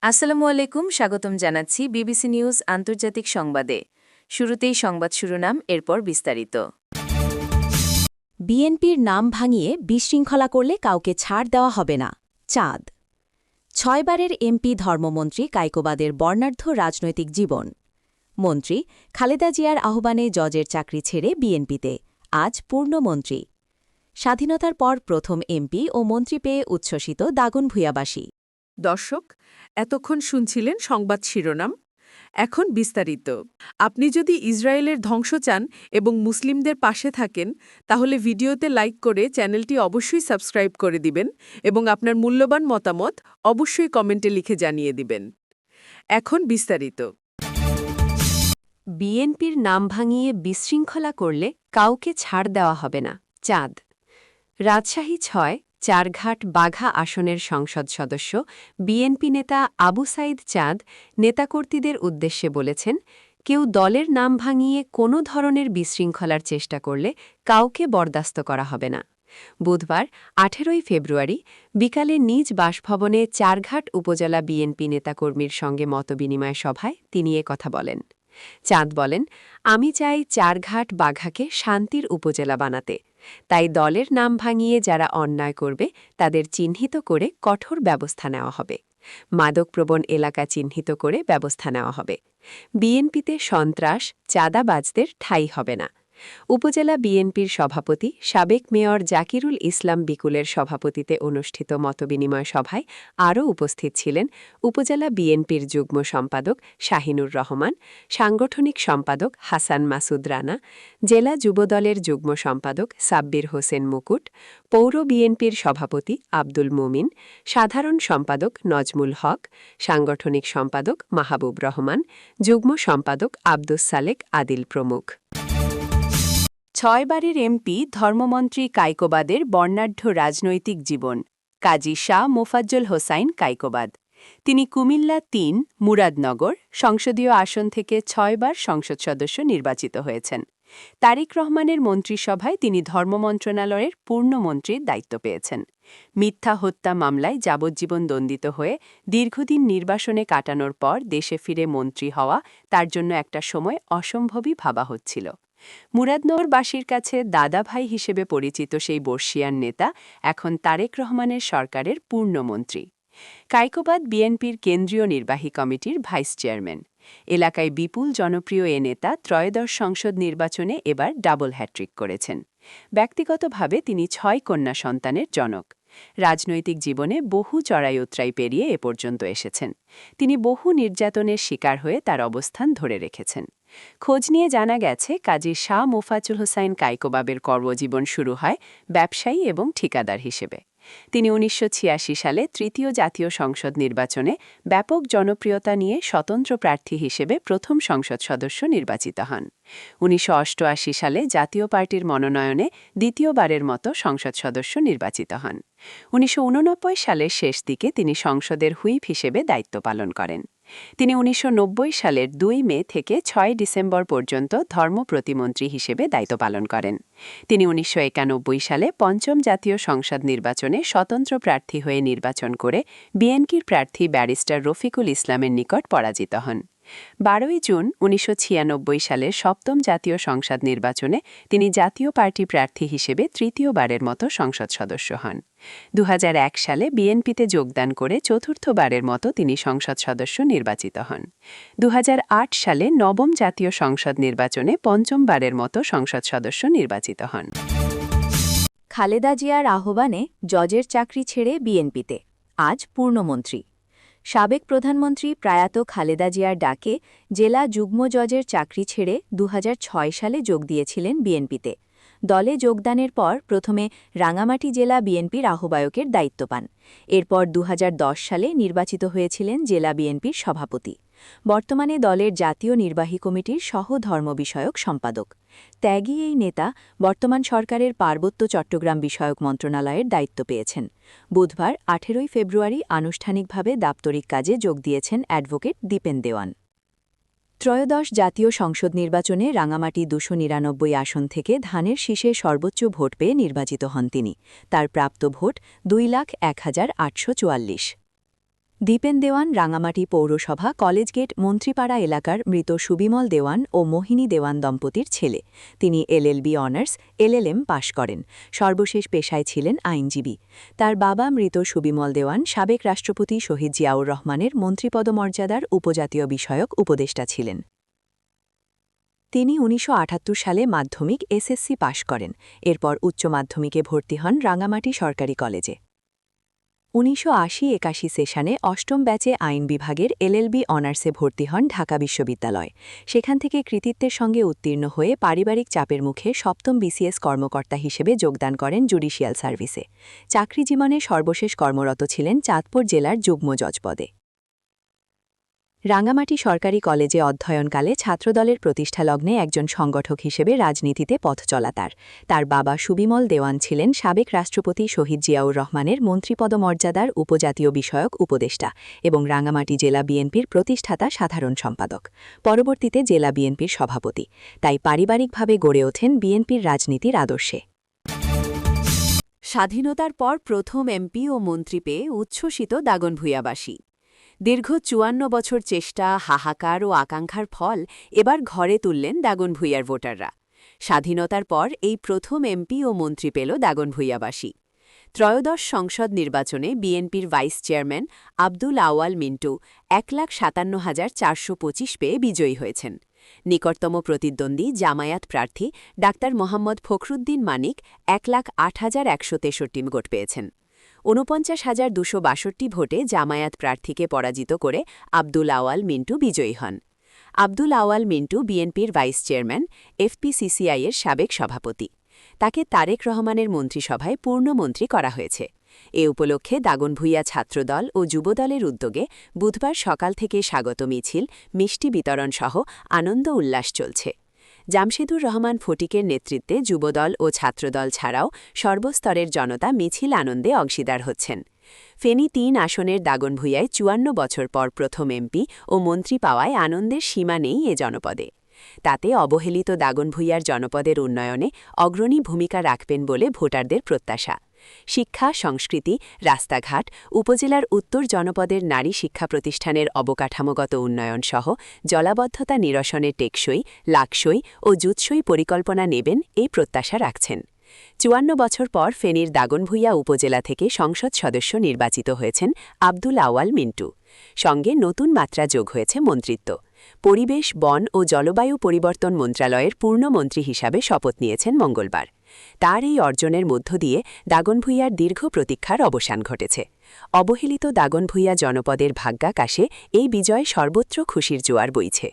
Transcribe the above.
আসসালামু আলাইকুম, স্বাগতম জানাচ্ছি বিবিসি নিউজ আন্তর্জাতিক সংবাদে। শুরুতেই সংবাদ শিরোনাম, এরপর বিস্তারিত। বিএনপির নাম ভাঙিয়ে বিশৃঙ্খলা করলে কাউকে ছাড় দেওয়া হবে না, চাঁদ। ৬ বারের এমপি ধর্মমন্ত্রী কায়কোবাদের বর্ণাঢ্য রাজনৈতিক জীবন। মন্ত্রী খালেদা জিয়ার আহ্বানে জজের চাকরি ছেড়ে বিএনপিতে, আজ পূর্ণমন্ত্রী। স্বাধীনতার পর প্রথম এমপি ও মন্ত্রী পেয়ে উচ্ছ্বসিত দাগনভূঞাবাসী। দর্শক, এতক্ষণ শুনছিলেন সংবাদ শিরোনাম। এখন বিস্তারিত। আপনি যদি ইসরায়েলের ধ্বংস চান এবং মুসলিমদের পাশে থাকেন, তাহলে ভিডিওতে লাইক করে চ্যানেলটি অবশ্যই সাবস্ক্রাইব করে দিবেন এবং আপনার মূল্যবান মতামত অবশ্যই কমেন্টে লিখে জানিয়ে দিবেন। এখন বিস্তারিত। বিএনপির নাম ভাঙিয়ে বিশৃঙ্খলা করলে কাউকে ছাড় দেওয়া হবে না, চাঁদ। রাজশাহী ৬ চারঘাট বাঘা আসনের সংসদ সদস্য বিএনপি নেতা আবু সাইদ চাঁদ নেতাকর্মীদের উদ্দেশ্যে বলেছেন, কেউ দলের নাম ভাঙিয়ে কোনো ধরনের বিশৃঙ্খলার চেষ্টা করলে কাউকে বরদাস্ত করা হবে না। বুধবার ১৮ ফেব্রুয়ারি বিকালে নিজ বাসভবনে চারঘাট উপজেলা বিএনপি নেতাকর্মীর সঙ্গে মতবিনিময় সভায় তিনি কথা বলেন। চাঁদ বলেন, আমি চাই চারঘাট বাঘাকে শান্তির উপজেলা বানাতে। তাই দলের নাম ভাঙিয়ে যারা অন্যায় করবে তাদের চিহ্নিত করে কঠোর ব্যবস্থা নেওয়া হবে। মাদকপ্রবণ এলাকা চিহ্নিত করে ব্যবস্থা নেওয়া হবে। বিএনপিতে সন্ত্রাস, চাঁদাবাজদের ঠাঁই হবে না। উপজেলা বিএনপির সভাপতি সাবেক মেয়র জাকিরুল ইসলাম বিকুলের সভাপতিতে অনুষ্ঠিত মতবিনিময় সভায় আরও উপস্থিত ছিলেন উপজেলা বিএনপির যুগ্ম সম্পাদক শাহিনুর রহমান, সাংগঠনিক সম্পাদক হাসান মাসুদ রানা, জেলা যুবদলের যুগ্ম সম্পাদক সাব্বির হোসেন মুকুট, পৌর বিএনপির সভাপতি আব্দুল মুমিন, সাধারণ সম্পাদক নজমুল হক, সাংগঠনিক সম্পাদক মাহবুব রহমান, যুগ্ম সম্পাদক আব্দুস সালেক আদিল প্রমুখ। ৬ বারের এমপি ধর্মমন্ত্রী কায়কোবাদের বর্ণাঢ্য রাজনৈতিক জীবন, কাজী শাহ মোফাজ্জল হোসাইন কায়কোবাদ। তিনি কুমিল্লা ৩ মুরাদনগর সংসদীয় আসন থেকে ৬ বার সংসদ সদস্য নির্বাচিত হয়েছেন। তারেক রহমানের মন্ত্রিসভায় তিনি ধর্ম মন্ত্রণালয়ের পূর্ণমন্ত্রীর দায়িত্ব পেয়েছেন। মিথ্যা হত্যা মামলায় যাবজ্জীবন দণ্ডিত হয়ে দীর্ঘদিন নির্বাসনে কাটানোর পর দেশে ফিরে মন্ত্রী হওয়া তার জন্য একটা সময় অসম্ভবই ভাবা হচ্ছিল। মুরাদনগরবাসীর কাছে দাদা ভাই হিসেবে পরিচিত সেই বর্ষিয়ান নেতা এখন তারেক রহমানের সরকারের পূর্ণমন্ত্রী। কায়কোবাদ বিএনপির কেন্দ্রীয় নির্বাহী কমিটির ভাইস চেয়ারম্যান। এলাকায় বিপুল জনপ্রিয় এ নেতা ত্রয়োদশ সংসদ নির্বাচনে এবার ডাবল হ্যাট্রিক করেছেন। ব্যক্তিগতভাবে তিনি ৬ কন্যা সন্তানের জনক। রাজনৈতিক জীবনে বহু চড়াই উতরাই পেরিয়ে এ পর্যন্ত এসেছেন। তিনি বহু নির্যাতনের শিকার হয়ে তার অবস্থান ধরে রেখেছেন। খোঁজ নিয়ে জানা গেছে, কাজী শাহ মোফাজ্জল হোসাইন কায়কোবাদের কর্মজীবন শুরু হয় ব্যবসায়ী এবং ঠিকাদার হিসেবে। তিনি ১৯৮৬ সালে তৃতীয় জাতীয় সংসদ নির্বাচনে ব্যাপক জনপ্রিয়তা নিয়ে স্বতন্ত্র প্রার্থী হিসেবে প্রথম সংসদ সদস্য নির্বাচিত হন। ১৯৮৮ সালে জাতীয় পার্টির মনোনয়নে দ্বিতীয়বারের মতো সংসদ সদস্য নির্বাচিত হন। ১৯৮৯ সালের শেষ দিকে তিনি সংসদের হুইপ হিসেবে দায়িত্ব পালন করেন। তিনি ১৯৯০ সালের ২ মে থেকে ৬ ডিসেম্বর পর্যন্ত ধর্ম প্রতিমন্ত্রী হিসেবে দায়িত্ব পালন করেন। তিনি ১৯৯১ সালে পঞ্চম জাতীয় সংসদ নির্বাচনে স্বতন্ত্র প্রার্থী হয়ে নির্বাচন করে বিএনপির প্রার্থী ব্যারিস্টার রফিকুল ইসলামের নিকট পরাজিত হন। ১২ জুন ১৯৯৬ সালের সপ্তম জাতীয় সংসদ নির্বাচনে তিনি জাতীয় পার্টি প্রার্থী হিসেবে তৃতীয়বারের মতো সংসদ সদস্য হন। ২০০১ সালে বিএনপিতে যোগদান করে চতুর্থবারের মতো তিনি সংসদ সদস্য নির্বাচিত হন। ২০০৮ সালে নবম জাতীয় সংসদ নির্বাচনে পঞ্চমবারের মতো সংসদ সদস্য নির্বাচিত হন। খালেদা জিয়ার আহ্বানে জজের চাকরি ছেড়ে বিএনপিতে, আজ পূর্ণমন্ত্রী। সাবেক প্রধানমন্ত্রী প্রয়াত খালেদা জিয়ার ডাকে জেলা যুগ্ম জজের চাকরি ছেড়ে ২০০৬ সালে যোগ দিয়েছিলেন বিএনপিতে। দলে যোগদানের পর প্রথমে রাঙামাটি জেলা বিএনপির আহ্বায়কের দায়িত্ব পান। এরপর ২০১০ সালে নির্বাচিত হয়েছিলেন জেলা বিএনপির সভাপতি। বর্তমানে দলের জাতীয় নির্বাহী কমিটির সহ ধর্ম বিষয়ক সম্পাদক। ত্যাগী এই নেতা বর্তমান সরকারের পার্বত্য চট্টগ্রাম বিষয়ক মন্ত্রণালয়ের দায়িত্ব পেয়েছেন। বুধবার ১৮ ফেব্রুয়ারি আনুষ্ঠানিকভাবে দাপ্তরিক কাজে যোগ দিয়েছেন অ্যাডভোকেট দীপেন দেওয়ান। ত্রয়োদশ জাতীয় সংসদ নির্বাচনে রাঙামাটি ২৯৯ আসন থেকে ধানের শীষে সর্বোচ্চ ভোট পেয়ে নির্বাচিত হন তিনি। তার প্রাপ্ত ভোট ২,০১,৮৪৪। দীপেন দেওয়ান রাঙামাটি পৌরসভা কলেজ গেট মন্ত্রীপাড়া এলাকার মৃত সুবিমল দেওয়ান ও মোহিনী দেওয়ান দম্পতির ছেলে। তিনি এলএলবি অনার্স এলএলএম পাশ করেন। সর্বশেষ পেশায় ছিলেন আইনজীবী। তার বাবা মৃত সুবিমল দেওয়ান সাবেক রাষ্ট্রপতি শহীদ জিয়াউর রহমানের মন্ত্রিপদ মর্যাদার উপজাতীয় বিষয়ক উপদেষ্টা ছিলেন। তিনি ১৯৭৮ সালে মাধ্যমিক এসএসসি পাশ করেন। এরপর উচ্চ মাধ্যমিকে ভর্তি হন রাঙামাটি সরকারি কলেজে। ১৯৮০-৮১ সেশনে অষ্টম ব্যাচে আইন বিভাগের এলএলবি অনার্সে ভর্তি হন ঢাকা বিশ্ববিদ্যালয়। সেখান থেকে কৃতিত্বের সঙ্গে উত্তীর্ণ হয়ে পারিবারিক চাপের মুখে সপ্তম বিসিএস কর্মকর্তা হিসেবে যোগদান করেন জুডিশিয়াল সার্ভিসে। চাকরি জীবনে সর্বশেষ কর্মরত ছিলেন চাঁদপুর জেলার যুগ্ম জজ পদে। রাঙামাটি সরকারি কলেজে অধ্যয়নকালে ছাত্রদলের প্রতিষ্ঠালগ্নে একজন সংগঠক হিসেবে রাজনীতিতে পথ চলা তার বাবা সুবিমল দেওয়ান ছিলেন সাবেক রাষ্ট্রপতি শহীদ জিয়াউর রহমানের মন্ত্রিপদ মর্যাদার উপজাতীয় বিষয়ক উপদেষ্টা এবং রাঙামাটি জেলা বিএনপির প্রতিষ্ঠাতা সাধারণ সম্পাদক, পরবর্তীতে জেলা বিএনপির সভাপতি। তাই পারিবারিকভাবে গড়ে ওঠেন বিএনপির রাজনীতির আদর্শে। স্বাধীনতার পর প্রথম এমপি ও মন্ত্রী পেয়ে উচ্ছ্বসিত দাগনভূঞাবাসী। দীর্ঘ ৫৪ বছর চেষ্টা, হাহাকার ও আকাঙ্ক্ষার ফল এবার ঘরে তুললেন দাগনভূঞার ভোটাররা। স্বাধীনতার পর এই প্রথম এমপি ও মন্ত্রী পেল দাগনভূঞাবাসী। ত্রয়োদশ সংসদ নির্বাচনে বিএনপির ভাইস চেয়ারম্যান আব্দুল আওয়াল মিন্টু ১,৫৭,৪২৫ পেয়ে বিজয়ী হয়েছেন। নিকটতম প্রতিদ্বন্দ্বী জামায়াত প্রার্থী ডাক্তার মোহাম্মদ ফখরুদ্দিন মানিক ১,০৮,১৬৩ ভোট পেয়েছেন। ৪৯,২৬২ ভোটে জামায়াত প্রার্থীকে পরাজিত করে আব্দুল আওয়াল মিন্টু বিজয়ী হন। আব্দুল আওয়াল মিন্টু বিএনপির ভাইস চেয়ারম্যান, এফপিসিসিআইয়ের সাবেক সভাপতি। তাকে তারেক রহমানের মন্ত্রিসভায় পূর্ণমন্ত্রী করা হয়েছে। এ উপলক্ষে দাগনভূঞা ছাত্রদল ও যুবদলের উদ্যোগে বুধবার সকাল থেকে স্বাগত মিছিল, মিষ্টি বিতরণসহ আনন্দ উল্লাস চলছে। জামশেদুর রহমান ফটিকের নেতৃত্বে যুবদল ও ছাত্রদল ছাড়াও সর্বস্তরের জনতা মিছিল আনন্দে অংশীদার হচ্ছেন। ফেনী ৩ আসনের দাগনভূঞায় ৫৪ বছর পর প্রথম এমপি ও মন্ত্রী পাওয়ায় আনন্দের সীমা নেই এ জনপদে। তাতে অবহেলিত দাগনভূঞার জনপদের উন্নয়নে অগ্রণী ভূমিকা রাখবেন বলে ভোটারদের প্রত্যাশা। শিক্ষা, সংস্কৃতি, রাস্তাঘাট, উপজেলার উত্তর জনপদের নারী শিক্ষা প্রতিষ্ঠানের অবকাঠামোগত উন্নয়ন সহ জলাবদ্ধতা নিরসনের টেকসই, লাকসই ও জুৎসই পরিকল্পনা নেবেন এই প্রত্যাশা রাখছেন। ৫৪ বছর পর ফেনীর দাগনভূঞা উপজেলা থেকে সংসদ সদস্য নির্বাচিত হয়েছেন আব্দুল আওয়াল মিন্টু। সঙ্গে নতুন মাত্রা যোগ হয়েছে মন্ত্রিত্ব। পরিবেশ, বন ও জলবায়ু পরিবর্তন মন্ত্রণালয়ের পূর্ণমন্ত্রী হিসাবে শপথ নিয়েছেন মঙ্গলবার। তার এই অর্জনের মধ্য দিয়ে দাগনভূঞার দীর্ঘ প্রতীক্ষার অবসান ঘটেছে। অবহেলিত দাগনভূঞা জনপদের ভাগ্যাকাশে এই বিজয় সর্বত্র খুশির জোয়ার বইছে।